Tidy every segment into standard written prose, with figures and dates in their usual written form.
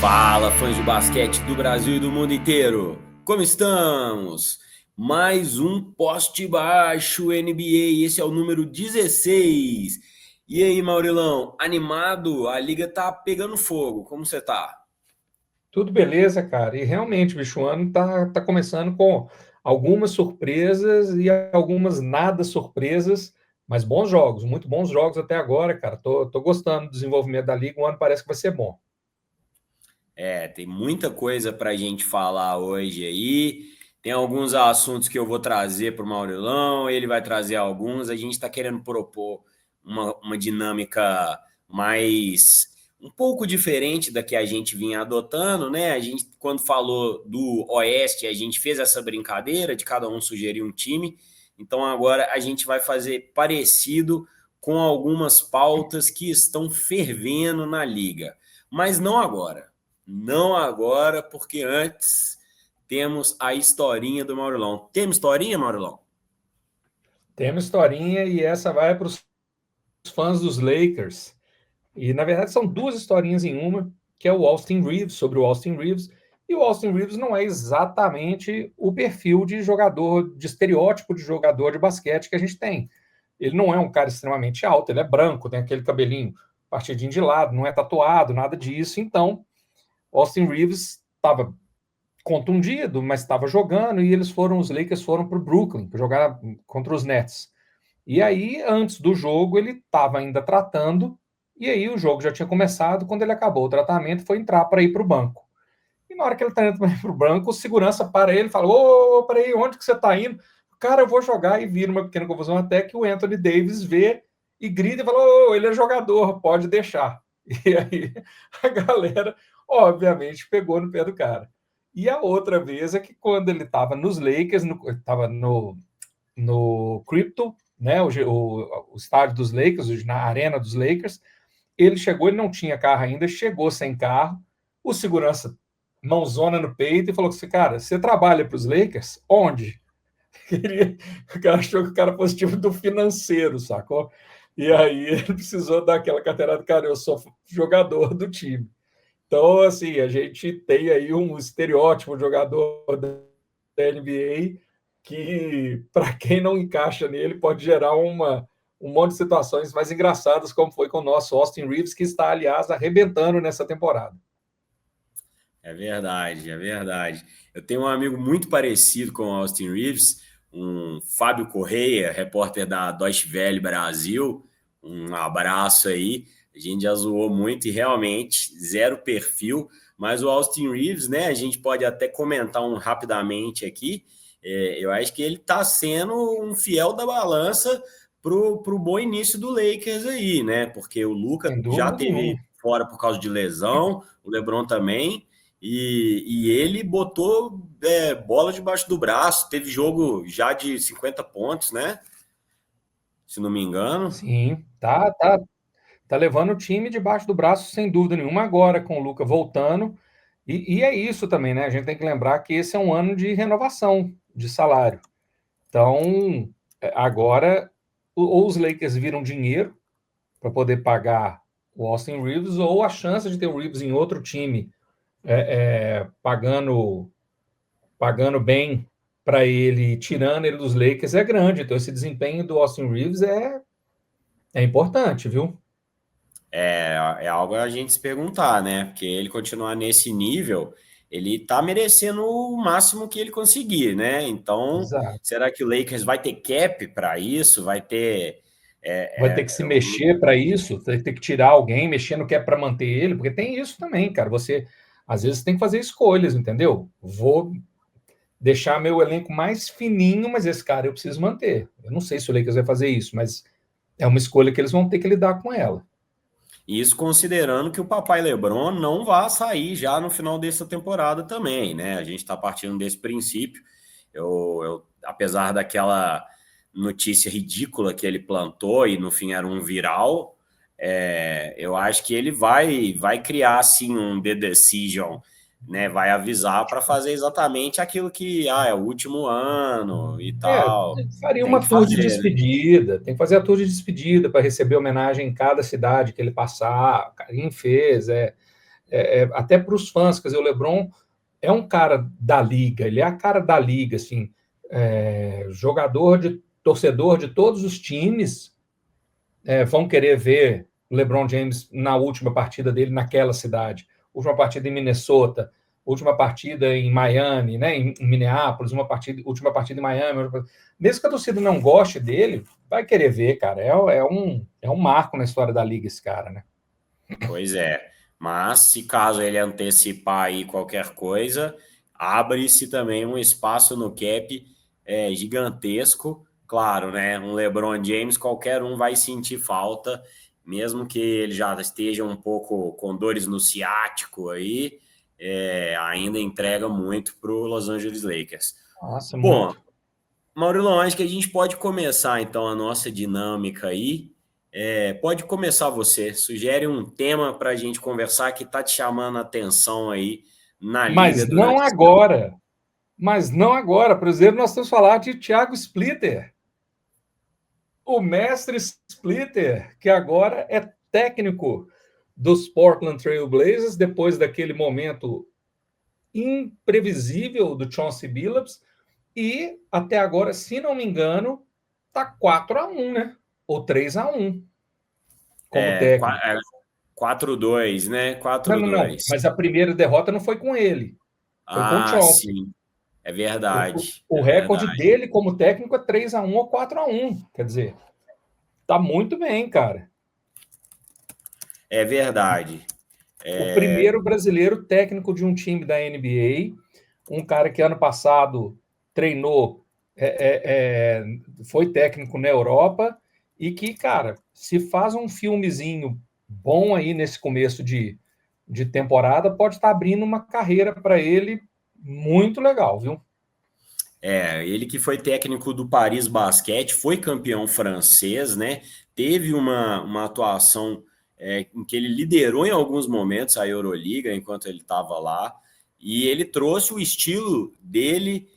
Fala, fãs de basquete do Brasil e do mundo inteiro! Como estamos? Mais um poste baixo NBA, esse é o número 16. E aí, Maurilão, animado? A liga tá pegando fogo, como você tá? Tudo beleza, cara. E realmente, bicho, o ano tá começando com algumas surpresas e algumas nada surpresas, mas bons jogos, muito bons jogos até agora, cara. Tô gostando do desenvolvimento da liga, o ano parece que vai ser bom. Tem muita coisa pra gente falar hoje aí. Tem alguns assuntos que eu vou trazer pro Maurilão, ele vai trazer alguns. A gente tá querendo propor uma dinâmica mais um pouco diferente da que a gente vinha adotando, né? A gente, quando falou do Oeste, a gente fez essa brincadeira de cada um sugerir um time. Então agora a gente vai fazer parecido com algumas pautas que estão fervendo na liga. Mas não agora. Não agora, porque antes temos a historinha do Maurilão. Temos historinha, Maurilão? Temos historinha e essa vai para os fãs dos Lakers. E na verdade são duas historinhas em uma, que é o Austin Reeves, sobre o Austin Reeves. E o Austin Reeves não é exatamente o perfil de jogador, de estereótipo de jogador de basquete que a gente tem. Ele não é um cara extremamente alto, ele é branco, tem aquele cabelinho partidinho de lado, não é tatuado, nada disso. Então, Austin Reeves estava contundido, mas estava jogando e os Lakers foram para o Brooklyn para jogar contra os Nets. E aí, antes do jogo, ele estava ainda tratando, e aí o jogo já tinha começado. Quando ele acabou o tratamento, foi entrar para ir para o banco. E na hora que ele está indo para o banco, o segurança para ele e fala: Ô, peraí, onde que você está indo? Cara, eu vou jogar, e vira uma pequena confusão até que o Anthony Davis vê e grita e fala: Ô, ele é jogador, pode deixar. E aí a galera, obviamente, pegou no pé do cara. E a outra vez é que quando ele estava nos Lakers, estava no Crypto, né, o estádio dos Lakers, na arena dos Lakers, ele chegou, ele não tinha carro ainda, chegou sem carro, o segurança mãozona no peito e falou assim, cara, você trabalha para os Lakers? Onde? O cara achou que o cara fosse tipo do financeiro, sacou? E aí ele precisou dar aquela carteirada, cara, eu sou jogador do time. Então, assim, a gente tem aí um estereótipo de jogador da NBA que, para quem não encaixa nele, pode gerar um monte de situações mais engraçadas, como foi com o nosso Austin Reeves, que está, aliás, arrebentando nessa temporada. É verdade, é verdade. Eu tenho um amigo muito parecido com o Austin Reeves, um Fábio Correia, repórter da Deutsche Welle Brasil. Um abraço aí. A gente já zoou muito e realmente zero perfil. Mas o Austin Reeves, né? A gente pode até comentar rapidamente aqui. Eu acho que ele está sendo um fiel da balança pro bom início do Lakers aí, né? Porque o Luka Sem já dúvida nenhuma. teve fora por causa de lesão, o LeBron também. E ele botou bola debaixo do braço. Teve jogo já de 50 pontos, né? Se não me engano. Sim, tá levando o time debaixo do braço, sem dúvida nenhuma, agora com o Luca voltando. E é isso também, né? A gente tem que lembrar que esse é um ano de renovação de salário. Então, agora, ou os Lakers viram dinheiro para poder pagar o Austin Reeves, ou a chance de ter o Reeves em outro time pagando bem para ele, tirando ele dos Lakers, é grande. Então, esse desempenho do Austin Reeves é importante, viu? É algo a gente se perguntar, né? Porque ele continuar nesse nível, ele tá merecendo o máximo que ele conseguir, né? Então, Exato. será que o Lakers vai ter cap para isso? Vai ter. Vai ter que É, se é, mexer para isso, vai ter que tirar alguém, mexendo que é para manter ele, porque tem isso também, cara. Você, às vezes, tem que fazer escolhas, entendeu? Vou deixar meu elenco mais fininho, mas esse cara eu preciso manter. Eu não sei se o Lakers vai fazer isso, mas é uma escolha que eles vão ter que lidar com ela. Isso considerando que o papai LeBron não vai sair já no final dessa temporada também, né? A gente está partindo desse princípio. Apesar daquela notícia ridícula que ele plantou e no fim era um viral, eu acho que ele vai criar assim um The Decision, né? Vai avisar para fazer exatamente aquilo que é o último ano e É, tal. faria Tem uma que tour de fazer, né? despedida, tem que fazer a tour de despedida para receber homenagem em cada cidade que ele passar. O Carinho fez, até para os fãs, quer dizer, o LeBron é um cara da liga, ele é a cara da liga, assim, torcedor de todos os times vão querer ver o LeBron James na última partida dele naquela cidade, última partida em Minnesota, última partida em Miami, né, em Minneapolis, última partida em Miami. Mesmo que a torcida não goste dele, vai querer ver, cara. É um marco na história da liga esse cara, né? Pois é. Mas se caso ele antecipar aí qualquer coisa, abre-se também um espaço no cap gigantesco. Claro, né? Um LeBron James, qualquer um vai sentir falta, mesmo que ele já esteja um pouco com dores no ciático aí, ainda entrega muito para o Los Angeles Lakers. Nossa, Bom, muito. Maurilão, acho que a gente pode começar então a nossa dinâmica aí. Pode começar você. Sugere um tema para a gente conversar que está te chamando a atenção aí na liga Mas não durante esse tempo. agora. Mas não agora. Por exemplo, nós estamos falando de Thiago Splitter, o mestre Splitter, que agora é técnico dos Portland Trail Blazers, depois daquele momento imprevisível do Chauncey Billups, e até agora, se não me engano, tá 4-1, né? Ou 3-1 como É, técnico. 4-2, né? Não, não, não. 4-2. Mas a primeira derrota não foi com ele, foi com o Ah, Chauncey. sim. É verdade. O É recorde verdade. dele como técnico é 3-1 ou 4-1. Quer dizer, tá muito bem, cara. É verdade. O primeiro brasileiro técnico de um time da NBA, um cara que ano passado treinou, foi técnico na Europa e que, cara, se faz um filmezinho bom aí nesse começo de temporada, pode estar abrindo uma carreira para ele muito legal, viu? Ele que foi técnico do Paris Basquete, foi campeão francês, né? Teve uma atuação em que ele liderou em alguns momentos a Euroliga enquanto ele estava lá, e ele trouxe o estilo dele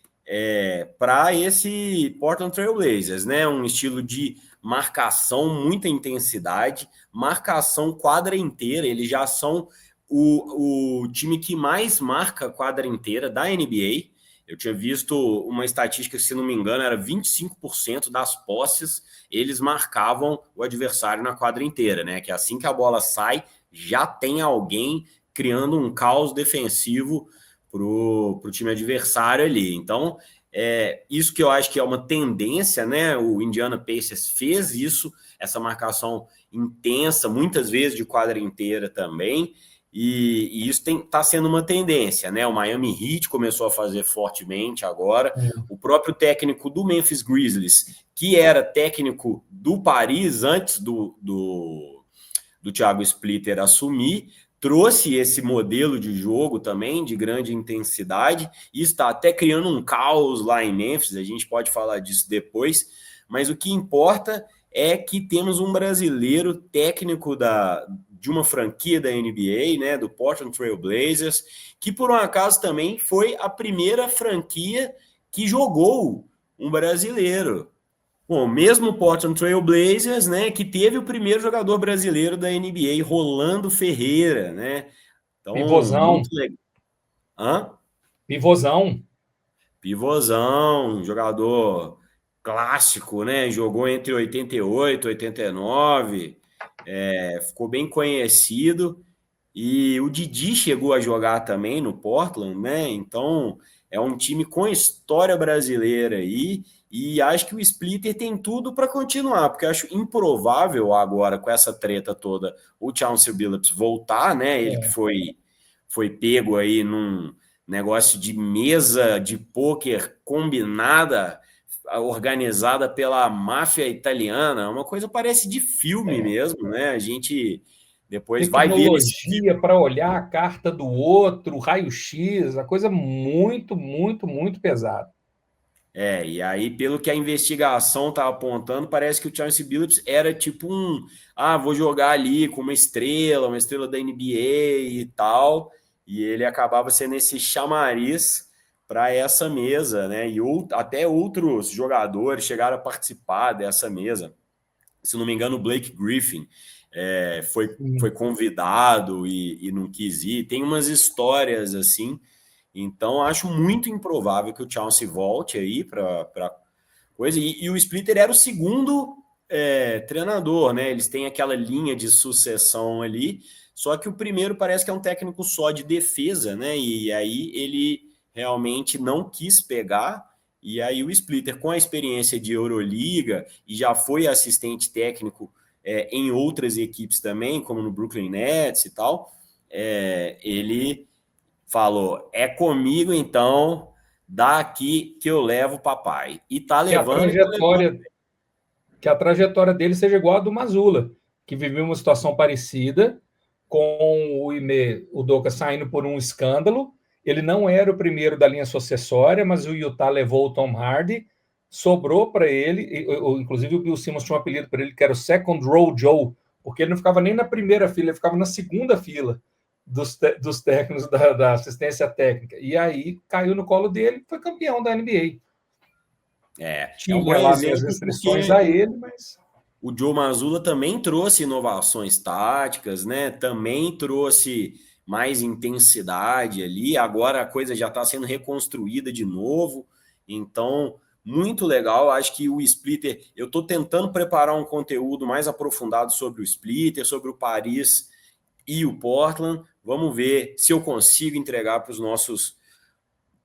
para esse Portland Trail Blazers, né? Um estilo de marcação, muita intensidade, marcação quadra inteira. Eles já são o time que mais marca quadra inteira da NBA. Eu tinha visto uma estatística, se não me engano, era 25% das posses, eles marcavam o adversário na quadra inteira, né? Que assim que a bola sai, já tem alguém criando um caos defensivo pro time adversário ali. Então, isso que eu acho que é uma tendência, né? O Indiana Pacers fez isso, essa marcação intensa, muitas vezes de quadra inteira também. E isso está sendo uma tendência, né? O Miami Heat começou a fazer fortemente agora. O próprio técnico do Memphis Grizzlies, que era técnico do Paris antes do Thiago Splitter assumir, trouxe esse modelo de jogo também, de grande intensidade, e está até criando um caos lá em Memphis. A gente pode falar disso depois, mas o que importa é que temos um brasileiro técnico de uma franquia da NBA, né, do Portland Trail Blazers, que por um acaso também foi a primeira franquia que jogou um brasileiro. Bom, mesmo o Portland Trail Blazers, né, que teve o primeiro jogador brasileiro da NBA, Rolando Ferreira, né? Então, Pivôzão, muito legal. Hã? pivôzão. Pivôzão, jogador clássico, né? Jogou entre 88 e 89, ficou bem conhecido. E o Didi chegou a jogar também no Portland, né? Então é um time com história brasileira aí. E acho que o Splitter tem tudo para continuar, porque acho improvável agora, com essa treta toda, o Chauncey Billups voltar, né? Ele que foi pego aí num negócio de mesa de pôquer combinada, organizada pela máfia italiana, uma coisa parece de filme mesmo, né? A gente depois vai ver esse Tecnologia para olhar a carta do outro, raio-x, a coisa muito, muito, muito pesada. e aí, pelo que a investigação está apontando, parece que o Chauncey Billups era tipo vou jogar ali com uma estrela da NBA e tal, e ele acabava sendo esse chamariz para essa mesa, né? E até outros jogadores chegaram a participar dessa mesa. Se não me engano, o Blake Griffin foi convidado e não quis ir. Tem umas histórias assim. Então, acho muito improvável que o Chauncey volte aí para coisa. E o Splitter era o segundo treinador, né? Eles têm aquela linha de sucessão ali. Só que o primeiro parece que é um técnico só de defesa, né? E aí ele realmente não quis pegar. E aí o Splitter, com a experiência de Euroliga, e já foi assistente técnico em outras equipes também, como no Brooklyn Nets e tal, ele falou, é comigo então, dá aqui que eu levo o papai. E tá Que a levando e tá levando. trajetória, que a trajetória dele seja igual a do Mazzulla, que viveu uma situação parecida, com o Ime Udoka saindo por um escândalo. Ele não era o primeiro da linha sucessória, mas o Utah levou o Tom Hardy, sobrou para ele, inclusive o Bill Simmons tinha um apelido para ele, que era o Second Row Joe, porque ele não ficava nem na primeira fila, ele ficava na segunda fila dos técnicos da assistência técnica. E aí caiu no colo dele, foi campeão da NBA. É um bom Tinha lá minhas exemplo restrições porque a ele, mas o Joe Mazzulla também trouxe inovações táticas, né? Também trouxe mais intensidade ali. Agora a coisa já está sendo reconstruída de novo. Então, muito legal. Acho que o Splitter, eu estou tentando preparar um conteúdo mais aprofundado sobre o Splitter, sobre o Paris e o Portland. Vamos ver se eu consigo entregar para os nossos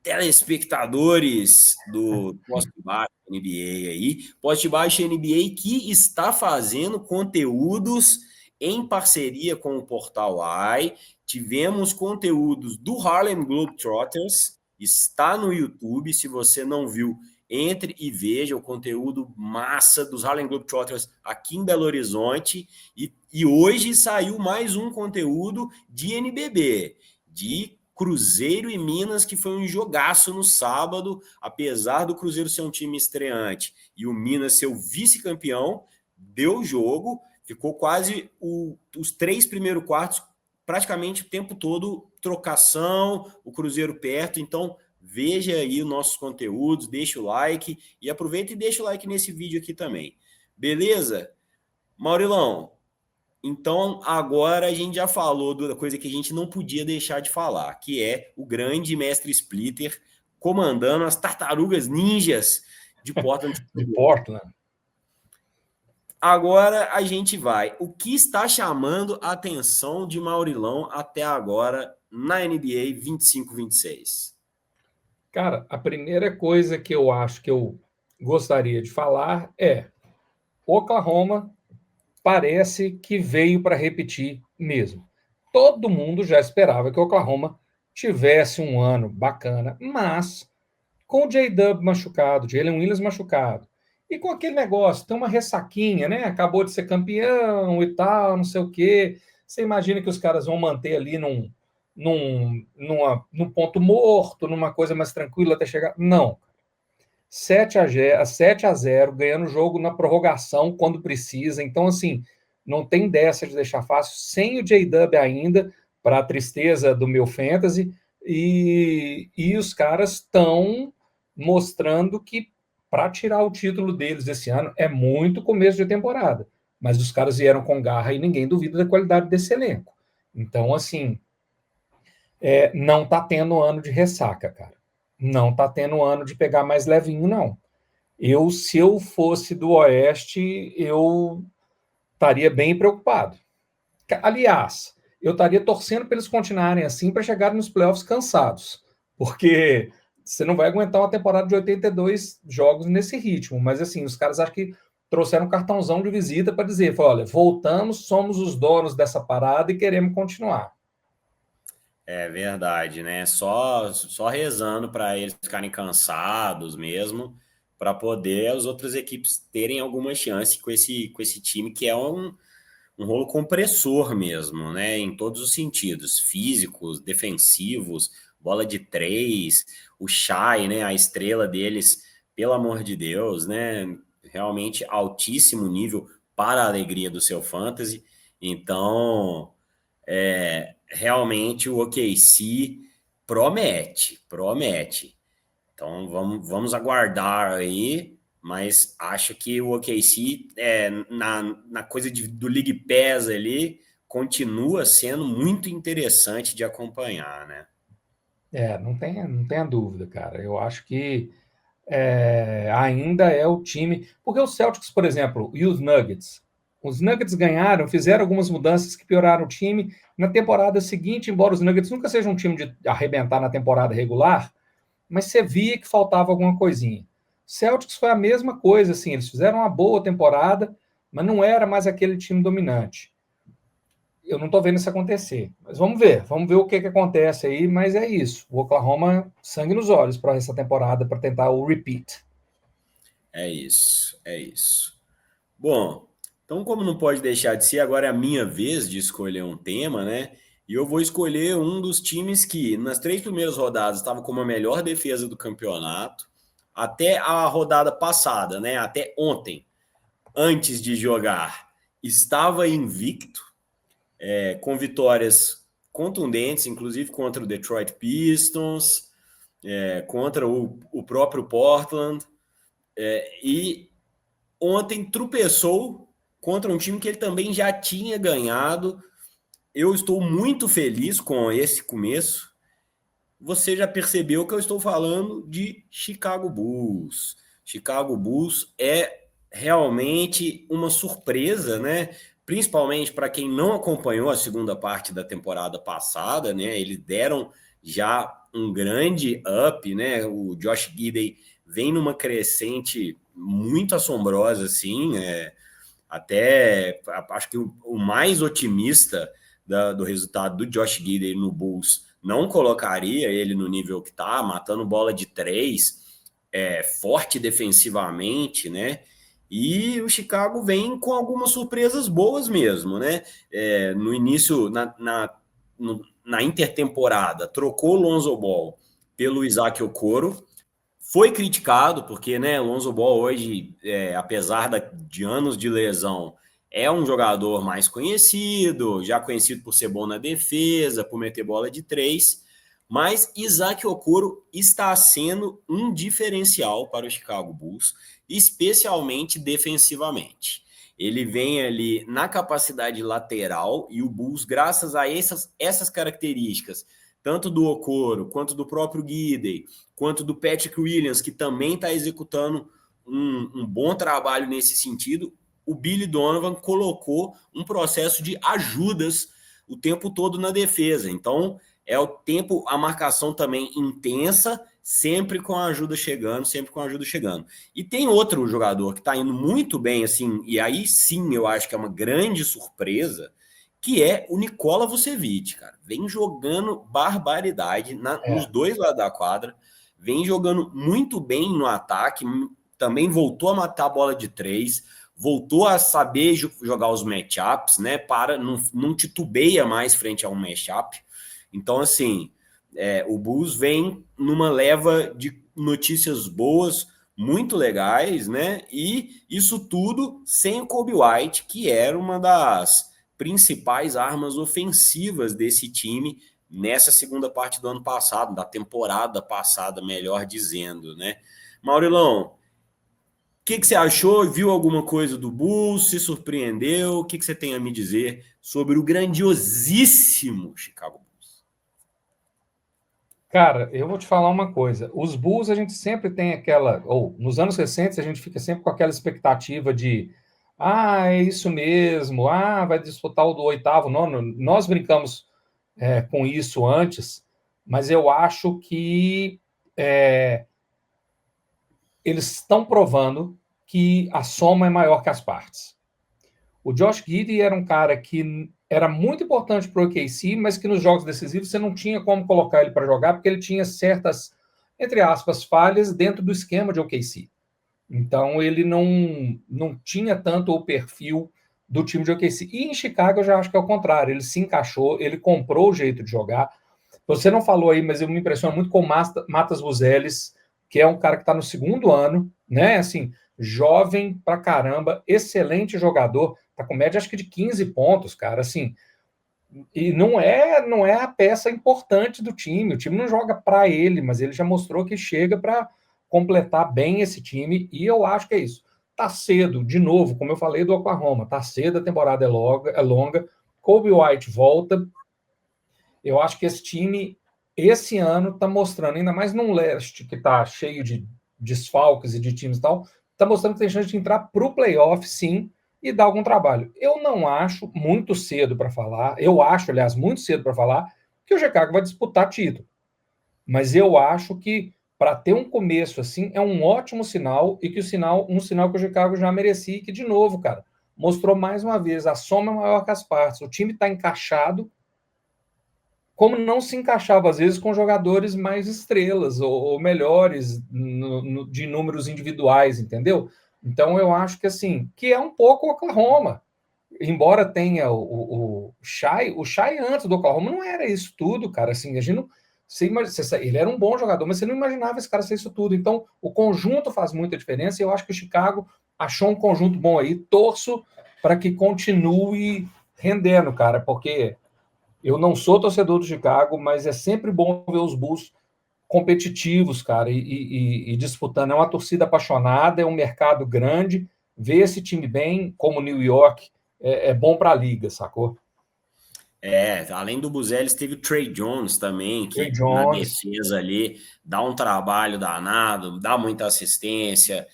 telespectadores do Poste Baixo NBA aí. Poste Baixo NBA que está fazendo conteúdos em parceria com o Portal AI. Tivemos conteúdos do Harlem Globetrotters, está no YouTube. Se você não viu, entre e veja o conteúdo massa dos Harlem Globetrotters aqui em Belo Horizonte. E hoje saiu mais um conteúdo de NBB, de Cruzeiro e Minas, que foi um jogaço no sábado, apesar do Cruzeiro ser um time estreante e o Minas ser o vice-campeão, deu jogo, ficou quase os 3 primeiros quartos, praticamente o tempo todo, trocação, o Cruzeiro perto. Então, veja aí os nossos conteúdos, deixa o like e aproveita e deixa o like nesse vídeo aqui também. Beleza? Maurilão, então, agora a gente já falou da coisa que a gente não podia deixar de falar, que é o grande mestre Splitter comandando as tartarugas ninjas de Portland. de Portland. Agora a gente vai. O que está chamando a atenção de Maurilão até agora na NBA 25-26? Cara, a primeira coisa que eu acho que eu gostaria de falar é Oklahoma parece que veio para repetir mesmo. Todo mundo já esperava que o Oklahoma tivesse um ano bacana, mas com o J-Dub machucado, Jalen Williams machucado, e com aquele negócio, tem uma ressaquinha, né? Acabou de ser campeão e tal, não sei o quê. Você imagina que os caras vão manter ali num ponto morto, numa coisa mais tranquila até chegar? Não. 7-0, ganhando o jogo na prorrogação quando precisa. Então, assim, não tem dessa de deixar fácil, sem o J-Dub ainda, para a tristeza do meu fantasy, e os caras estão mostrando que para tirar o título deles esse ano é muito começo de temporada, mas os caras vieram com garra e ninguém duvida da qualidade desse elenco. Então, assim, não tá tendo ano de ressaca, cara. Não tá tendo ano de pegar mais levinho, não. Se eu fosse do Oeste, eu estaria bem preocupado. Aliás, eu estaria torcendo para eles continuarem assim para chegar nos playoffs cansados, porque você não vai aguentar uma temporada de 82 jogos nesse ritmo. Mas assim, os caras acho que trouxeram um cartãozão de visita para dizer, olha, voltamos, somos os donos dessa parada e queremos continuar. É verdade, né? Só rezando para eles ficarem cansados mesmo, para poder as outras equipes terem alguma chance com esse time que é um rolo compressor mesmo, né? Em todos os sentidos, físicos, defensivos, bola de três, o Shai, né? A estrela deles, pelo amor de Deus, né? Realmente altíssimo nível para a alegria do seu fantasy. Então, realmente o OKC promete. Então vamos aguardar aí. mas acho que o OKC, na coisa do League Pass ali, continua sendo muito interessante de acompanhar, né? Não tenha dúvida, cara. Eu acho que ainda é o time. Porque o Celtics, por exemplo, e os Nuggets ganharam, fizeram algumas mudanças que pioraram o time. Na temporada seguinte, embora os Nuggets nunca sejam um time de arrebentar na temporada regular, mas você via que faltava alguma coisinha. Celtics foi a mesma coisa, assim, eles fizeram uma boa temporada, mas não era mais aquele time dominante. Eu não estou vendo isso acontecer, mas vamos ver o que acontece aí, mas é isso, o Oklahoma sangue nos olhos para essa temporada, para tentar o repeat. É isso, é isso. Bom, então como não pode deixar de ser, agora é a minha vez de escolher um tema, né? E eu vou escolher um dos times que nas 3 primeiras rodadas estava com a melhor defesa do campeonato, até a rodada passada, né? Até ontem, antes de jogar, estava invicto, com vitórias contundentes, inclusive contra o Detroit Pistons, contra o próprio Portland, e ontem tropeçou contra um time que ele também já tinha ganhado. Eu estou muito feliz com esse começo. Você já percebeu que eu estou falando de Chicago Bulls. Chicago Bulls é realmente uma surpresa, né? Principalmente para quem não acompanhou a segunda parte da temporada passada, né? Eles deram já um grande up, né? O Josh Giddey vem numa crescente muito assombrosa, assim. Até acho que o mais otimista do resultado do Josh Giddey no Bulls não colocaria ele no nível que está, matando bola de 3, forte defensivamente, né? E o Chicago vem com algumas surpresas boas mesmo, né? No início, na intertemporada, trocou o Lonzo Ball pelo Isaac Okoro. Foi criticado, porque, né, Lonzo Ball hoje, apesar de anos de lesão, é um jogador mais conhecido, já conhecido por ser bom na defesa, por meter bola de 3, mas Isaac Okoro está sendo um diferencial para o Chicago Bulls, especialmente defensivamente. Ele vem ali na capacidade lateral e o Bulls, graças a essas características, tanto do Okoro quanto do próprio Giddey, quanto do Patrick Williams, que também está executando um bom trabalho nesse sentido, o Billy Donovan colocou um processo de ajudas o tempo todo na defesa. Então, a marcação também intensa, sempre com a ajuda chegando, sempre com a ajuda chegando. E tem outro jogador que está indo muito bem, assim, e aí sim eu acho que é uma grande surpresa, que é o Nikola Vucevic, cara. Vem jogando barbaridade nos dois lados da quadra, vem jogando muito bem no ataque, também voltou a matar a bola de 3, voltou a saber jogar os matchups, né? Não titubeia mais frente a um matchup. Então, assim, o Bulls vem numa leva de notícias boas, muito legais, né? E isso tudo sem o Kobe White, que era uma das principais armas ofensivas desse time nessa segunda parte do ano passado, da temporada passada, melhor dizendo, né? Maurilão, o que você achou? Viu alguma coisa do Bulls? Se surpreendeu? O que você tem a me dizer sobre o grandiosíssimo Chicago Bulls? Cara, eu vou te falar uma coisa. Os Bulls a gente sempre tem ou nos anos recentes a gente fica sempre com aquela expectativa de é isso mesmo, vai disputar o do oitavo, nono. Nós brincamos com isso antes, mas eu acho que eles estão provando que a soma é maior que as partes. O Josh Giddey era um cara que era muito importante para o OKC, mas que nos jogos decisivos você não tinha como colocar ele para jogar, porque ele tinha certas, entre aspas, falhas dentro do esquema de OKC. Então ele não tinha tanto o perfil do time de OKC. E em Chicago eu já acho que é o contrário, ele se encaixou, ele comprou o jeito de jogar. Você não falou aí, mas eu me impressiono muito com o Matas Buzelis, que é um cara que está no segundo ano, né? Assim, jovem pra caramba, excelente jogador, tá com média acho que de 15 pontos, cara, assim. E não é a peça importante do time. O time não joga para ele, mas ele já mostrou que chega para completar bem esse time, e eu acho que é isso. Tá cedo, de novo, como eu falei do Oklahoma, tá cedo, a temporada é longa. Kobe White volta. Eu acho que esse time, esse ano, está mostrando, ainda mais num leste que está cheio de desfalques e de times e tal, está mostrando que tem chance de entrar para o playoff, sim, e dar algum trabalho. Eu não acho muito cedo para falar, eu acho, aliás, muito cedo para falar, que o Chicago vai disputar título. Mas eu acho que para ter um começo assim é um ótimo sinal, e que um sinal que o Chicago já merecia, e que, de novo, cara, mostrou mais uma vez, a soma é maior que as partes. O time está encaixado, como não se encaixava, às vezes, com jogadores mais estrelas ou melhores de números individuais, entendeu? Então, eu acho que, assim, que é um pouco o Oklahoma. Embora tenha o Shai antes do Oklahoma não era isso tudo, cara. Assim, a gente não, ele era um bom jogador, mas você não imaginava esse cara ser isso tudo. Então, o conjunto faz muita diferença, e eu acho que o Chicago achou um conjunto bom aí. Torço para que continue rendendo, cara, porque eu não sou torcedor do Chicago, mas é sempre bom ver os Bulls competitivos, cara, e disputando. É uma torcida apaixonada, é um mercado grande. Ver esse time bem, como New York, é bom para a liga, sacou? Além do Buzelis, teve o Trey Jones também, Trey que na Jones. defesa ali dá um trabalho danado, dá muita assistência.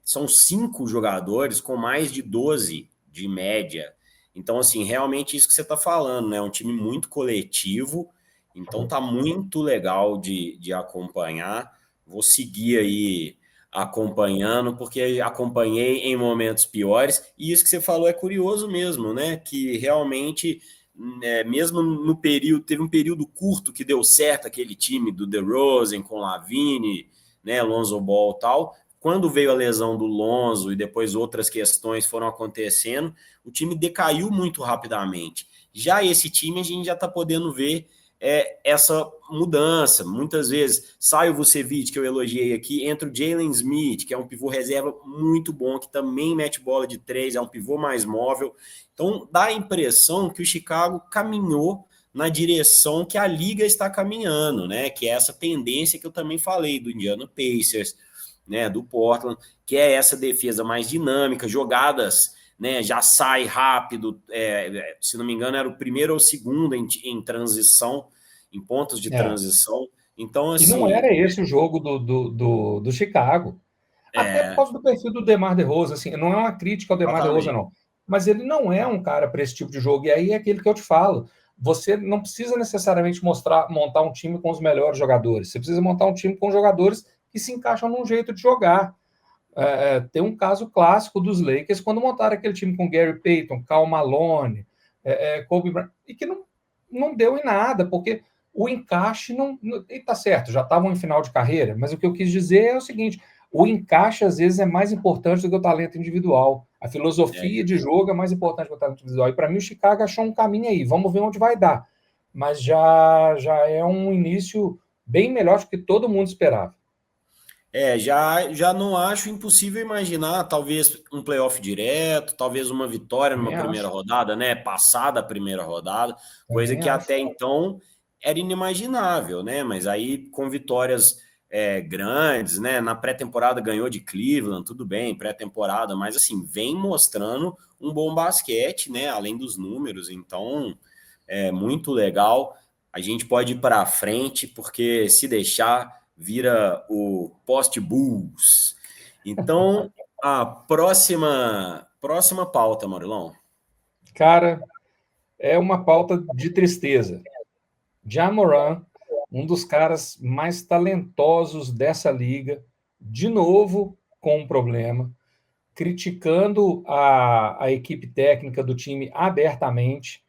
São 5 jogadores com mais de 12 de média. Então, assim, realmente isso que você está falando, né? Um time muito coletivo, então tá muito legal de acompanhar. Vou seguir aí acompanhando, porque acompanhei em momentos piores, e isso que você falou é curioso mesmo, né? Que realmente mesmo no período, teve um período curto que deu certo aquele time do DeRozan com Lavine, né, Lonzo Ball e tal. Quando veio a lesão do Lonzo e depois outras questões foram acontecendo, o time decaiu muito rapidamente. Já esse time a gente já está podendo ver essa mudança. Muitas vezes sai o Vucevic, que eu elogiei aqui, entra o Jalen Smith, que é um pivô reserva muito bom, que também mete bola de 3, é um pivô mais móvel. Então dá a impressão que o Chicago caminhou na direção que a liga está caminhando, né? Que é essa tendência que eu também falei do Indiana Pacers, né? Do Portland, que é essa defesa mais dinâmica, jogadas, né? Já sai rápido. Se não me engano, era o primeiro ou o segundo em transição, em pontos de transição. Então, E não assim. era esse o jogo do Chicago. Até por causa do perfil do DeMar DeRozan, assim, não é uma crítica ao DeMar DeRozan, Exatamente. não. Mas ele não é um cara para esse tipo de jogo. E aí é aquele que eu te falo. Você não precisa necessariamente montar um time com os melhores jogadores. Você precisa montar um time com jogadores que se encaixam num jeito de jogar. Tem um caso clássico dos Lakers quando montaram aquele time com Gary Payton, Karl Malone, Kobe Bryant, e que não deu em nada, porque o encaixe não. E tá certo, já estavam em final de carreira, mas o que eu quis dizer é o seguinte: o encaixe às vezes é mais importante do que o talento individual. A filosofia de jogo é mais importante do que o talento individual. E para mim, o Chicago achou um caminho aí. Vamos ver onde vai dar. Mas já é um início bem melhor do que todo mundo esperava. Já não acho impossível imaginar, talvez um playoff direto, talvez uma vitória numa Também primeira acho. rodada, né? Passada a primeira rodada, coisa Também que acho. até então era inimaginável, né? Mas aí com vitórias grandes, né? Na pré-temporada ganhou de Cleveland, tudo bem, pré-temporada, mas assim, vem mostrando um bom basquete, né? Além dos números, então é muito legal. A gente pode ir para frente, porque se deixar vira o Post Bulls. Então, a próxima pauta, Marilão. Cara, é uma pauta de tristeza. Ja Morant, um dos caras mais talentosos dessa liga, de novo com um problema, criticando a equipe técnica do time abertamente,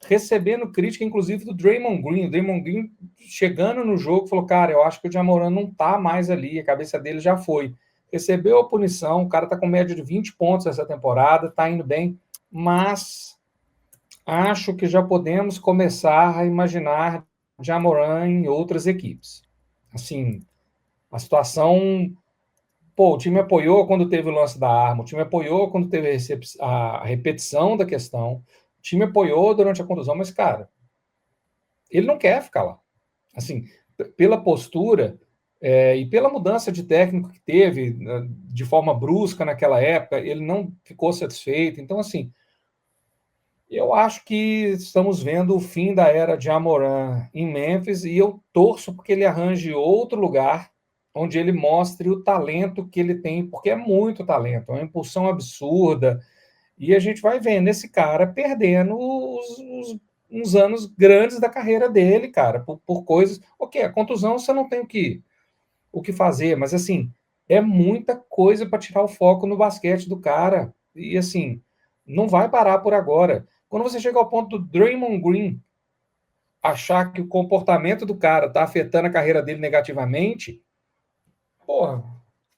recebendo crítica, inclusive, do Draymond Green. O Draymond Green chegando no jogo falou, cara, eu acho que o Ja Morant não tá mais ali, a cabeça dele já foi. Recebeu a punição, o cara tá com média de 20 pontos essa temporada, tá indo bem, mas acho que já podemos começar a imaginar Ja Morant em outras equipes. Assim, a situação... Pô, o time apoiou quando teve o lance da arma, o time apoiou quando teve a repetição da questão, o time apoiou durante a condução, mas, cara, ele não quer ficar lá. Assim, pela postura, E pela mudança de técnico que teve, de forma brusca naquela época, ele não ficou satisfeito. Então, assim, eu acho que estamos vendo o fim da era de Jamoran em Memphis e eu torço porque ele arranje outro lugar onde ele mostre o talento que ele tem, porque é muito talento, é uma impulsão absurda. E a gente vai vendo esse cara perdendo uns anos grandes da carreira dele, cara, por coisas. Ok, a contusão você não tem o que fazer, mas assim, é muita coisa para tirar o foco no basquete do cara. E assim, não vai parar por agora. Quando você chega ao ponto do Draymond Green achar que o comportamento do cara está afetando a carreira dele negativamente, porra,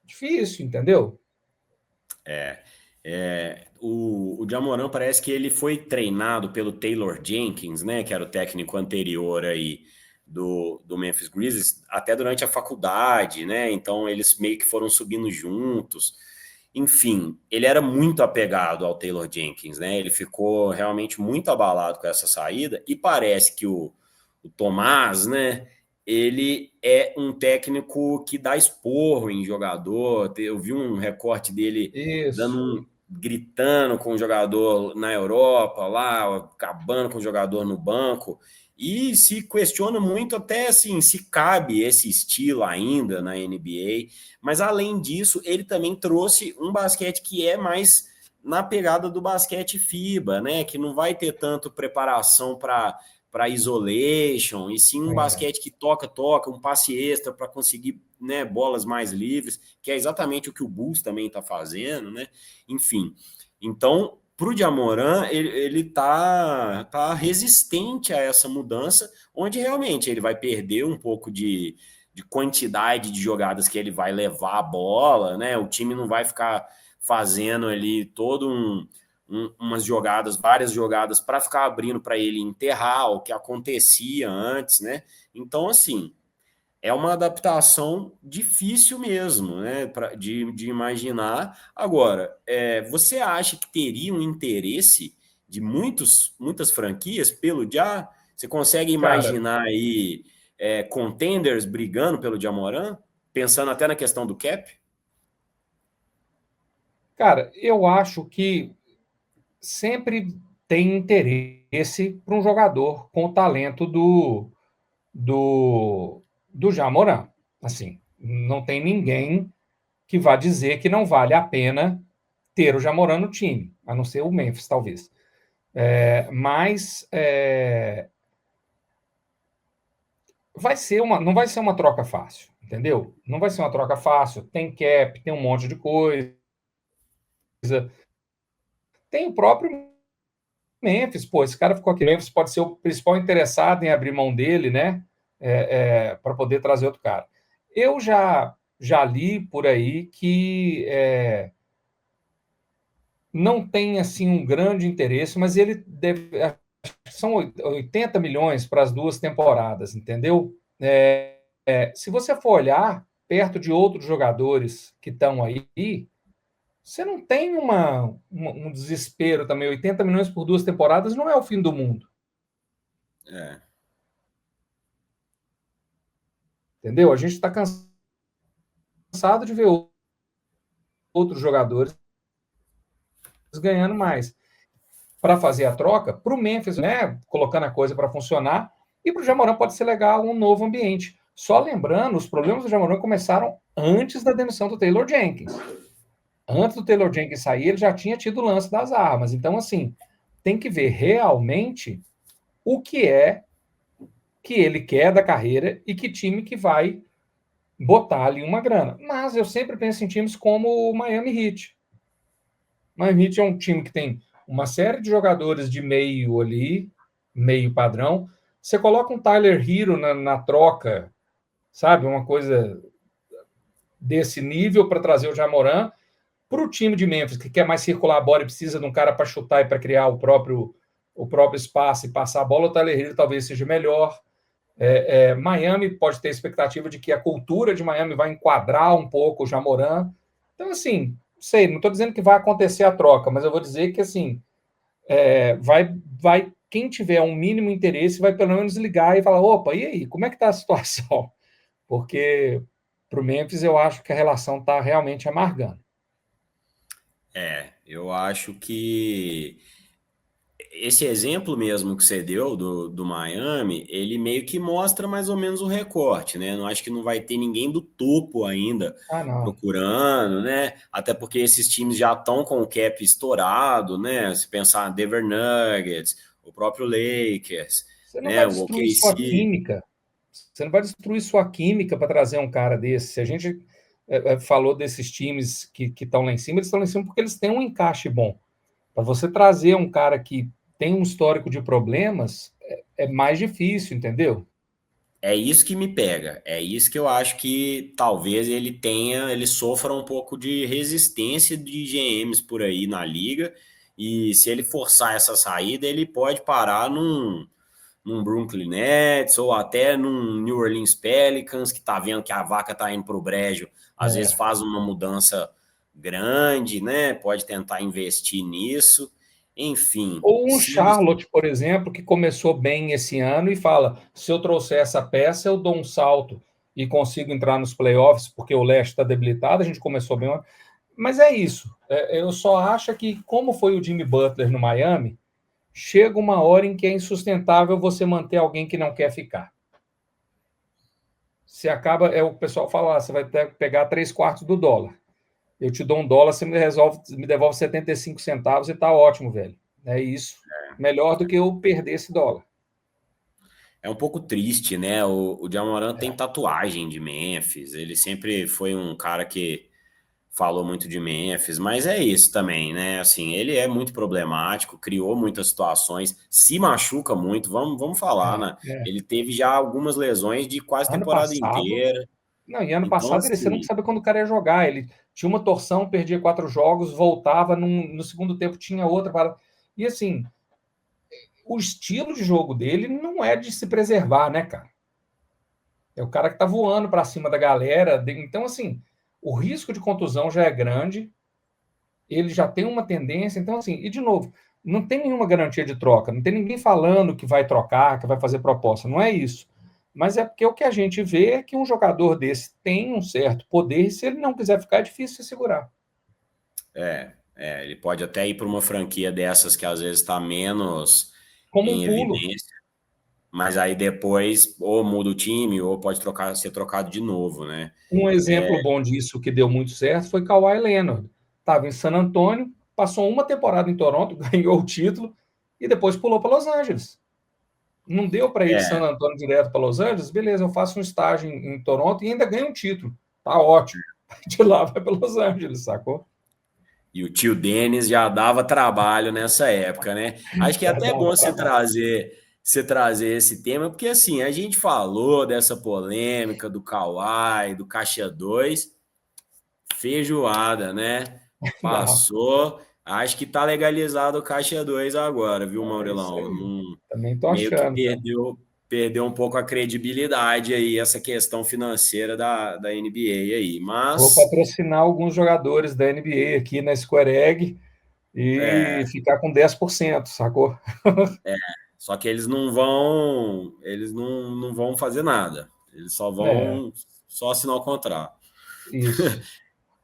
difícil, entendeu? O Jamoran parece que ele foi treinado pelo Taylor Jenkins, né, que era o técnico anterior aí do Memphis Grizzlies, até durante a faculdade, né? Então eles meio que foram subindo juntos. Enfim, ele era muito apegado ao Taylor Jenkins, né? Ele ficou realmente muito abalado com essa saída e parece que o Tomás, né? Ele é um técnico que dá esporro em jogador. Eu vi um recorte dele Isso. dando gritando com o jogador na Europa, lá, acabando com o jogador no banco. E se questiona muito até assim se cabe esse estilo ainda na NBA. Mas além disso, ele também trouxe um basquete que é mais na pegada do basquete FIBA, né? Que não vai ter tanto preparação para isolation, e sim um basquete que toca, um passe extra para conseguir, né, bolas mais livres, que é exatamente o que o Bulls também está fazendo, né? Enfim, então para o Jamoran, ele tá resistente a essa mudança, onde realmente ele vai perder um pouco de quantidade de jogadas que ele vai levar a bola, né? O time não vai ficar fazendo ali todo umas jogadas, várias jogadas para ficar abrindo para ele enterrar o que acontecia antes, né? Então, assim, é uma adaptação difícil mesmo, né? De imaginar. Agora, você acha que teria um interesse de muitas franquias pelo Já? Você consegue Cara, imaginar aí contenders brigando pelo Jamoran? Pensando até na questão do cap? eu acho que sempre tem interesse para um jogador com o talento do Jamoran. Assim, não tem ninguém que vá dizer que não vale a pena ter o Jamoran no time, a não ser o Memphis, talvez. Mas não vai ser uma troca fácil, entendeu? Não vai ser uma troca fácil. Tem cap, tem um monte de coisa. Tem o próprio Memphis, pô, esse cara ficou aqui. Memphis pode ser o principal interessado em abrir mão dele, né? Para poder trazer outro cara. Eu já li por aí que não tem assim um grande interesse, mas ele deve. São 80 milhões para as 2 temporadas, entendeu? Se você for olhar perto de outros jogadores que estão aí, você não tem um desespero também. 80 milhões por 2 temporadas não é o fim do mundo, É, entendeu? A gente está cansado de ver outros jogadores ganhando mais. Para fazer a troca, para o Memphis, né, colocando a coisa para funcionar, e para o Jamoran pode ser legal um novo ambiente. Só lembrando, os problemas do Jamoran começaram antes da demissão do Taylor Jenkins. Antes do Taylor Jenkins sair, ele já tinha tido o lance das armas. Então, assim, tem que ver realmente o que é que ele quer da carreira e que time que vai botar ali uma grana. Mas eu sempre penso em times como o Miami Heat. O Miami Heat é um time que tem uma série de jogadores de meio ali, meio padrão. Você coloca um Tyler Hero na troca, sabe? Uma coisa desse nível para trazer o Jamoran para o time de Memphis, que quer mais circular a bola e precisa de um cara para chutar e para criar o próprio espaço e passar a bola, o Tyler Hero talvez seja melhor. Miami pode ter expectativa de que a cultura de Miami vai enquadrar um pouco o Jamoran. Então, assim, sei, não estou dizendo que vai acontecer a troca, mas eu vou dizer que, assim, quem tiver um mínimo interesse vai pelo menos ligar e falar, opa, e aí, como é que está a situação? Porque para o Memphis, eu acho que a relação está realmente amargando. Eu acho que esse exemplo mesmo que você deu do Miami, ele meio que mostra mais ou menos o recorte, né? Não acho que não vai ter ninguém do topo ainda Ah, não. procurando, né? Até porque esses times já estão com o cap estourado, né? Se pensar Denver Nuggets, o próprio Lakers, Você não né? vai O destruir sua OKC. química. Você não vai destruir sua química para trazer um cara desse. Se a gente falou desses times que estão lá em cima, eles estão lá em cima porque eles têm um encaixe bom. Para você trazer um cara que tem um histórico de problemas, é mais difícil, entendeu? É isso que me pega. É isso que eu acho que talvez ele sofra um pouco de resistência de GMs por aí na liga. E se ele forçar essa saída, ele pode parar num Brooklyn Nets ou até num New Orleans Pelicans, que tá vendo que a vaca tá indo pro brejo. Às vezes É. faz uma mudança grande, né? Pode tentar investir nisso. Enfim, Ou um se Charlotte, por exemplo, que começou bem esse ano e fala: se eu trouxer essa peça, eu dou um salto e consigo entrar nos playoffs, porque o leste está debilitado, a gente começou bem. Mas é isso. Eu só acho que, como foi o Jimmy Butler no Miami, chega uma hora em que é insustentável você manter alguém que não quer ficar. Você acaba, o pessoal fala, você vai ter que pegar 3/4 do dólar. Eu te dou $1, você me devolve 75 centavos e está ótimo, velho. É isso. Melhor do que eu perder esse dólar. é um pouco triste, né? O Ja Morant tem tatuagem de Memphis. Ele sempre foi um cara que falou muito de Memphis, mas é isso também, né? Assim, ele é muito problemático, criou muitas situações, se machuca muito. Vamos falar, né? É. Ele teve já algumas lesões de quase Ano temporada passado, inteira. não, e ano Então, passado você nunca assim, sabia quando o cara ia jogar. Ele tinha uma torção, perdia 4 jogos, voltava no segundo tempo, tinha outra. E assim, o estilo de jogo dele não é de se preservar, né, cara? É o cara que tá voando para cima da galera. Então, assim, o risco de contusão já é grande, ele já tem uma tendência. Então, assim, e de novo, não tem nenhuma garantia de troca, não tem ninguém falando que vai trocar, que vai fazer proposta, não é isso. Mas é porque o que a gente vê é que um jogador desse tem um certo poder e se ele não quiser ficar, é difícil se segurar. ele pode até ir para uma franquia dessas que às vezes está menos Como um em pulo. evidência, mas aí depois ou muda o time ou pode ser trocado de novo, né? Um exemplo bom disso que deu muito certo foi Kawhi Leonard. Estava em San Antonio, passou uma temporada em Toronto, ganhou o título e depois pulou para Los Angeles. Não deu para ir de San É, Antonio direto para Los Angeles? Beleza, eu faço um estágio em Toronto e ainda ganho um título. Tá ótimo. De lá vai para Los Angeles, sacou? e o tio Denis já dava trabalho nessa época, né? Acho que é Já até bom dava trabalho. você trazer esse tema, porque assim, a gente falou dessa polêmica do Kawhi, do Caixa 2, feijoada, né? Não, Passou, acho que tá legalizado o Caixa 2 agora, viu, é isso Maurilão? aí. Também tô Meio que achando, cara. perdeu um pouco a credibilidade aí, essa questão financeira da NBA aí, Vou mas patrocinar alguns jogadores da NBA aqui na Square Egg e é, ficar com 10%, sacou? só que eles não vão fazer nada. Eles só É, vão só assinar o contrato. isso.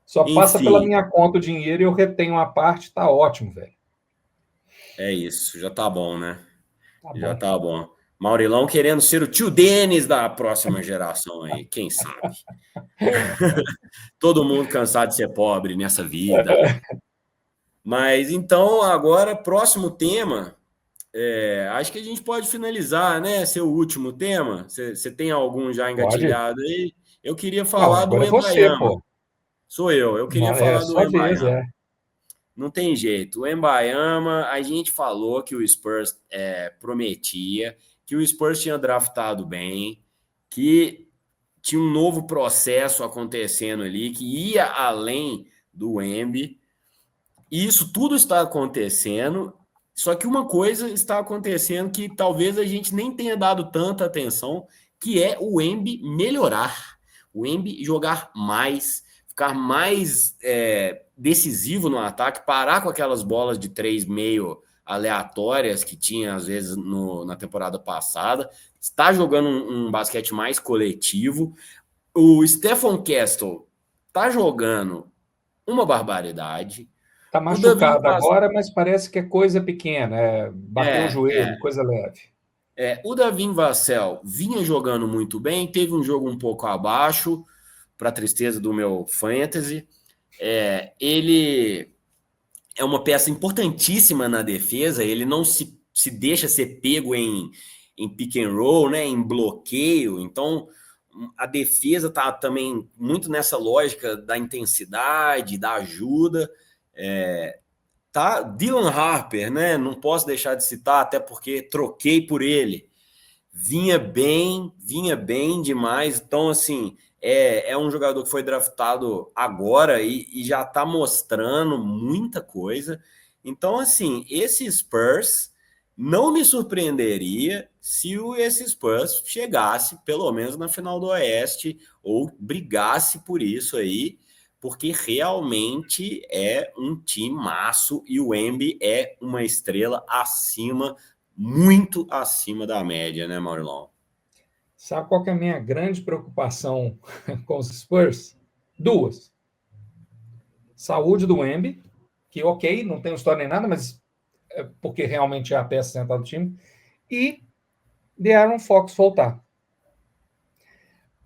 Só passa pela Enfim, minha conta o dinheiro e eu retenho uma parte, tá ótimo, velho. é isso. Já tá bom, né? Tá Já bom. tá bom. Maurilão querendo ser o tio Denis da próxima geração aí, quem sabe? Todo mundo cansado de ser pobre nessa vida. Mas então, agora, próximo tema. Acho que a gente pode finalizar, né? Seu último tema. Você tem algum já Pode? engatilhado aí? Eu queria Não, falar do agora é você, Wembanyama. pô. Sou eu. Eu queria É falar do sua vez, Wembanyama. é. Não tem jeito. O Wembanyama, a gente falou que o Spurs prometia, que o Spurs tinha draftado bem, que tinha um novo processo acontecendo ali, que ia além do Wemby. E isso tudo está acontecendo, só que uma coisa está acontecendo que talvez a gente nem tenha dado tanta atenção, que é o Embi melhorar, o Embi jogar mais, ficar mais decisivo no ataque, parar com aquelas bolas de três meio aleatórias que tinha às vezes na temporada passada, está jogando um basquete mais coletivo. O Stephon Castle tá jogando uma barbaridade. Tá O Davi machucado agora, mas parece que é coisa pequena, bateu o é, joelho, coisa leve. o Davin Vassell vinha jogando muito bem, teve um jogo um pouco abaixo, para tristeza do meu fantasy. Ele é uma peça importantíssima na defesa, ele não se deixa ser pego em pick and roll, né, em bloqueio. Então, a defesa está também muito nessa lógica da intensidade, da ajuda. Tá, Dylan Harper, né? Não posso deixar de citar, até porque troquei por ele. Vinha bem demais. Então, assim, é um jogador que foi draftado agora e já está mostrando muita coisa. Então, assim, esse Spurs não me surpreenderia se esse Spurs chegasse, pelo menos, na final do Oeste ou brigasse por isso aí, porque realmente é um timaço e o Embi é uma estrela acima, muito acima da média, né, Maurilão? Sabe qual que é a minha grande preocupação com os Spurs? Duas. Saúde do Wemby, que ok, não tem história nem nada, mas é porque realmente é a peça central do time, e de Aaron Fox voltar.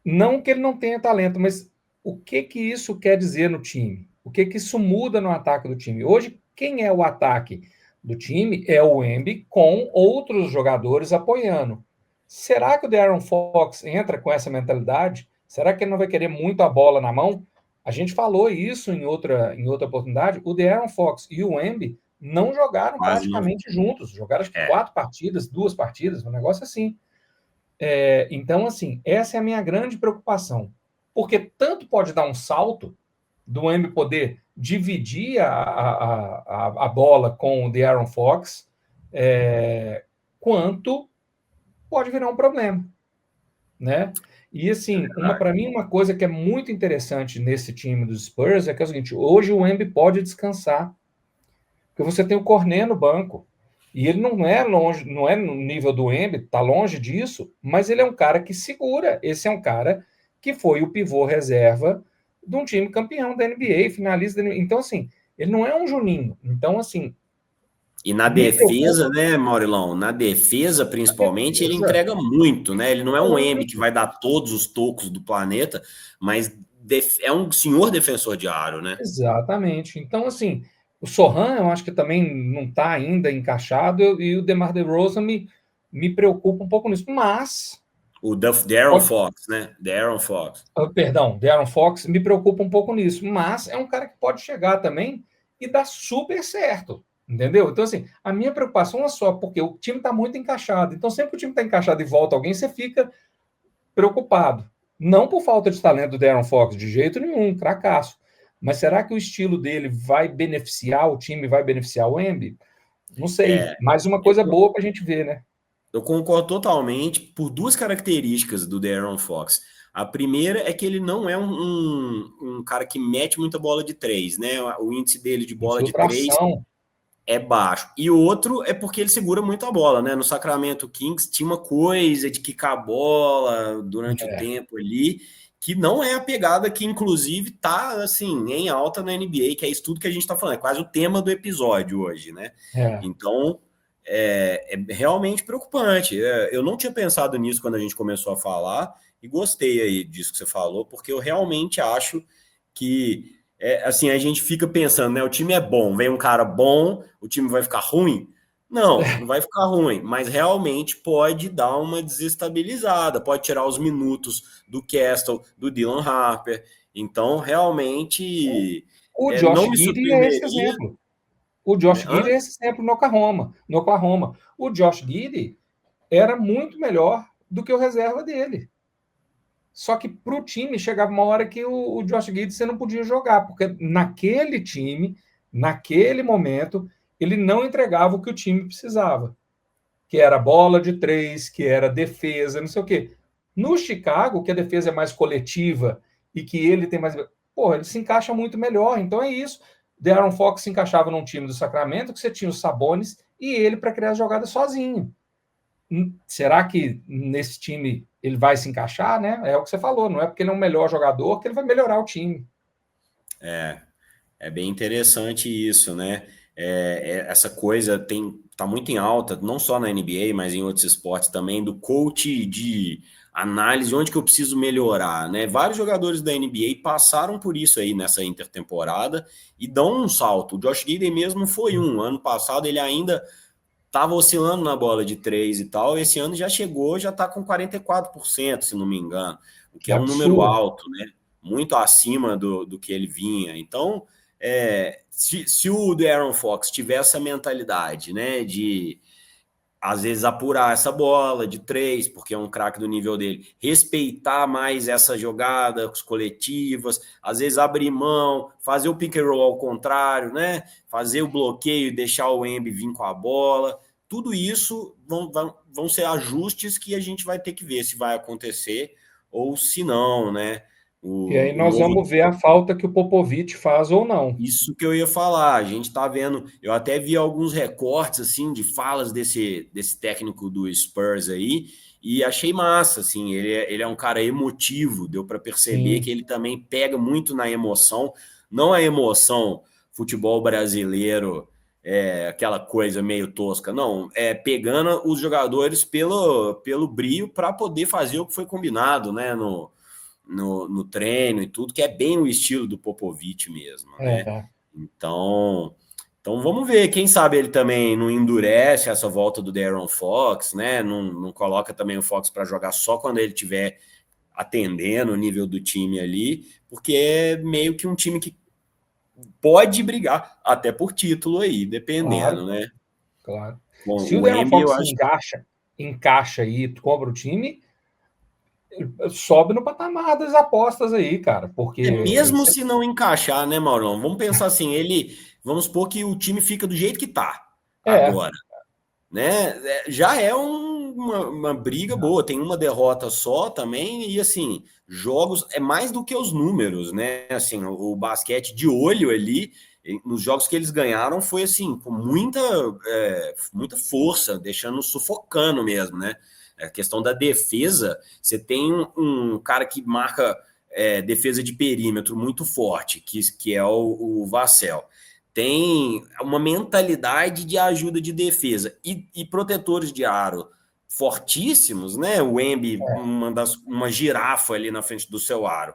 Não que ele não tenha talento, mas o que isso quer dizer no time? O que isso muda no ataque do time? Hoje, quem é o ataque do time é o Wemby com outros jogadores apoiando. Será que o De'Aaron Fox entra com essa mentalidade? Será que ele não vai querer muito a bola na mão? A gente falou isso em outra oportunidade. O De'Aaron Fox e o Wemby não jogaram Quase não. praticamente juntos. Jogaram acho que 4 partidas, 2 partidas, um negócio assim. Então, assim, essa é a minha grande preocupação. Porque tanto pode dar um salto do Wemby poder dividir a bola com o De'Aaron Fox, quanto pode virar um problema, né? E assim, para mim, uma coisa que é muito interessante nesse time dos Spurs é que é o seguinte: hoje o Wemby pode descansar, porque você tem o Cornet no banco. E ele não é longe, não é no nível do Wemby, tá longe disso, mas ele é um cara que segura. Esse é um cara que foi o pivô reserva de um time campeão da NBA, finalista da NBA. Então, assim, ele não é um Juninho. Então, assim. E na defesa, né, Maurilão? Na defesa, principalmente, ele entrega muito, né? Ele não é um Embi que vai dar todos os tocos do planeta, mas é um senhor defensor de aro, né? Exatamente. Então, assim, o Sohan, eu acho que também não está ainda encaixado, e o DeMar DeRozan me preocupa um pouco nisso. Mas. O De'Aaron Fox, né? De'Aaron Fox. Perdão, De'Aaron Fox me preocupa um pouco nisso. Mas é um cara que pode chegar também e dar super certo. Entendeu? Então, assim, a minha preocupação é só porque o time está muito encaixado. Então, sempre que o time está encaixado e volta alguém, você fica preocupado. Não por falta de talento do De'Aaron Fox, de jeito nenhum, cracaço. Mas será que o estilo dele vai beneficiar o time, vai beneficiar o Embi? Não sei. Mais uma coisa boa para a gente ver, né? Eu concordo totalmente por duas características do De'Aaron Fox. A primeira é que ele não é um cara que mete muita bola de três, né? O índice dele de bola de três é baixo. E outro é porque ele segura muito a bola, né? No Sacramento Kings tinha uma coisa de quicar a bola durante o tempo ali, que não é a pegada que, inclusive, tá, assim, em alta na NBA, que é isso tudo que a gente tá falando, é quase o tema do episódio hoje, né? Então, é realmente preocupante. Eu não tinha pensado nisso quando a gente começou a falar, e gostei aí disso que você falou, porque eu realmente acho que assim, a gente fica pensando, né? O time é bom, vem um cara bom, o time vai ficar ruim? Não vai ficar ruim, mas realmente pode dar uma desestabilizada, pode tirar os minutos do Castle, do Dylan Harper. Então, realmente, o Josh não me Giddey é esse surpreenderia. exemplo. O Josh Giddey é esse exemplo no Oklahoma. O Josh Giddey era muito melhor do que o reserva dele. Só que para o time chegava uma hora que o Josh Giddey você não podia jogar, porque naquele time, naquele momento, ele não entregava o que o time precisava, que era bola de três, que era defesa, não sei o quê. No Chicago, que a defesa é mais coletiva e que ele tem mais... Porra, ele se encaixa muito melhor. Então é isso. De'Aaron Fox se encaixava num time do Sacramento, que você tinha os Sabonis e ele para criar as jogadas sozinho. será que nesse time ele vai se encaixar, né? É o que você falou, não é porque ele é um melhor jogador que ele vai melhorar o time. É bem interessante isso, né? Essa coisa tá muito em alta, não só na NBA, mas em outros esportes também, do coach de análise, onde que eu preciso melhorar, né? Vários jogadores da NBA passaram por isso aí nessa intertemporada e dão um salto. O Josh Giddey mesmo foi um. Ano passado ele ainda estava oscilando na bola de três e tal, esse ano já chegou, já está com 44%, se não me engano, o que Que é um número absurdo. alto, né? Muito acima do que ele vinha. Então, se o De'Aaron Fox tiver essa mentalidade, né, de às vezes apurar essa bola de três, porque é um craque do nível dele, respeitar mais essas jogadas coletivas, às vezes abrir mão, fazer o pick and roll ao contrário, né? Fazer o bloqueio e deixar o Embi vir com a bola. Tudo isso vão ser ajustes que a gente vai ter que ver se vai acontecer ou se não, né? E aí O nós novo. vamos ver a falta que o Popovich faz ou não. Isso que eu ia falar, a gente tá vendo, eu até vi alguns recortes, assim, de falas desse técnico do Spurs aí, e achei massa, assim, ele é um cara emotivo, deu para perceber que Sim. ele também pega muito na emoção, não a emoção futebol brasileiro, aquela coisa meio tosca, não, pegando os jogadores pelo brio para poder fazer o que foi combinado, né, no treino e tudo, que é bem o estilo do Popovich mesmo, né? É. Então vamos ver, quem sabe ele também não endurece essa volta do De'Aaron Fox, né? Não coloca também o Fox para jogar só quando ele tiver atendendo o nível do time ali, porque é meio que um time que pode brigar até por título aí, dependendo, Claro, né? claro. Com Se o o De'Aaron Embiid, eu Fox se acho. encaixa aí, cobra o time, sobe no patamar das apostas aí, cara, porque Mesmo se não encaixar, né, Maurão? Vamos pensar assim, vamos supor que o time fica do jeito que tá é, agora, né? Já é uma briga boa, tem uma derrota só também, e assim, jogos é mais do que os números, né? Assim, o basquete de olho ali, nos jogos que eles ganharam, foi assim, com muita força, deixando sufocando mesmo, né? A questão da defesa, você tem um cara que marca defesa de perímetro muito forte, que é o Vassell. Tem uma mentalidade de ajuda de defesa e protetores de aro fortíssimos, né? O Embi, uma girafa ali na frente do seu aro.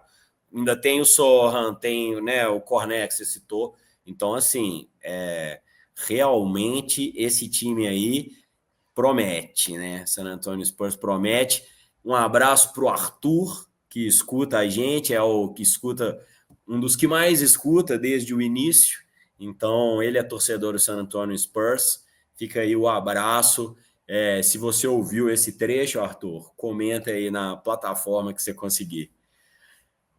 Ainda tem o Sohan, tem, né, o Cornet que você citou. Então, assim, realmente esse time aí promete, né? San Antonio Spurs promete. Um abraço para o Arthur, que escuta a gente, é o que escuta, um dos que mais escuta desde o início. Então, ele é torcedor do San Antonio Spurs. Fica aí o abraço. Se você ouviu esse trecho, Arthur, comenta aí na plataforma que você conseguir.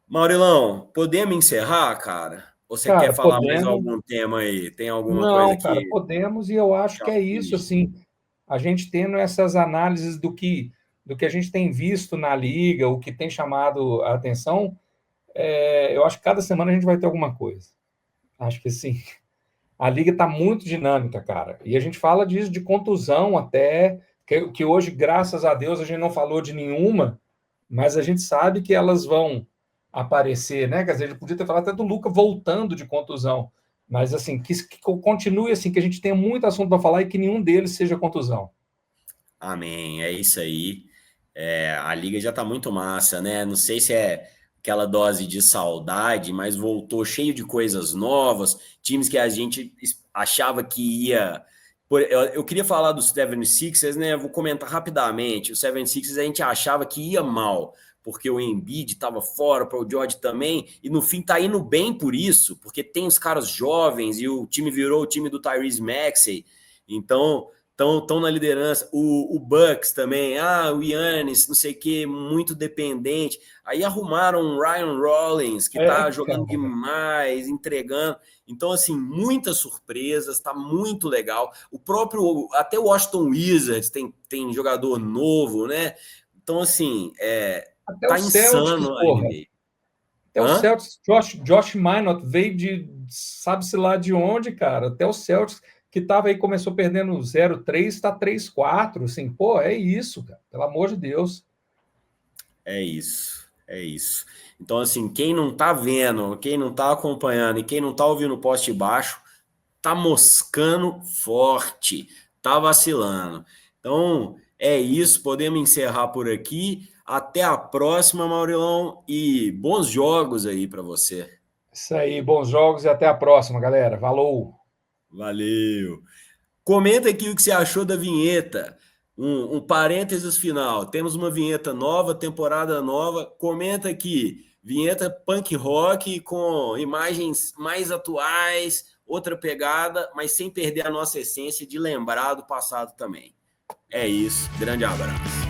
Maurilão, podemos encerrar, cara? Ou você quer cara, falar mais podemos. algum tema aí? Tem alguma coisa Não, cara, que podemos, e eu acho te que é isso, aflige? assim, a gente tendo essas análises do que a gente tem visto na liga, o que tem chamado a atenção, eu acho que cada semana a gente vai ter alguma coisa. Acho que sim. A liga está muito dinâmica, cara. E a gente fala disso de contusão até, que hoje, graças a Deus, a gente não falou de nenhuma, mas a gente sabe que elas vão aparecer, né? Quer dizer, a gente podia ter falado até do Luca voltando de contusão, mas assim, que continue assim, que a gente tenha muito assunto para falar e que nenhum deles seja contusão. Amém, é isso aí. A liga já tá muito massa, né? Não sei se é aquela dose de saudade, mas voltou cheio de coisas novas, times que a gente achava que ia. Eu queria falar do 76ers, né? Vou comentar rapidamente. O 76ers a gente achava que ia mal, porque o Embiid estava fora, para o George também, e no fim tá indo bem por isso, porque tem os caras jovens e o time virou o time do Tyrese Maxey. Então, estão na liderança. O Bucks também, o Yannis, não sei o que, muito dependente. Aí arrumaram o Ryan Rollins, que tá jogando Cara, demais, entregando. Então, assim, muitas surpresas, tá muito legal. Até o Washington Wizards tem jogador novo, né? Então, assim, até o tá Celtics, insano a porra. NBA. Até o Hã? Celtics, Josh Minott veio de sabe-se lá de onde, cara. Até o Celtics, que tava aí, começou perdendo 0-3, está 3-4, assim, pô, é isso, cara, pelo amor de Deus. É isso, é isso. Então, assim, quem não tá vendo, quem não tá acompanhando e quem não tá ouvindo o poste baixo, tá moscando forte, tá vacilando. Então, é isso, podemos encerrar por aqui. Até a próxima, Maurilão, e bons jogos aí para você. Isso aí, bons jogos e até a próxima, galera. Falou! Valeu! Comenta aqui o que você achou da vinheta. Um parênteses final. Temos uma vinheta nova, temporada nova. Comenta aqui. Vinheta punk rock com imagens mais atuais, outra pegada, mas sem perder a nossa essência de lembrar do passado também. É isso. Grande abraço.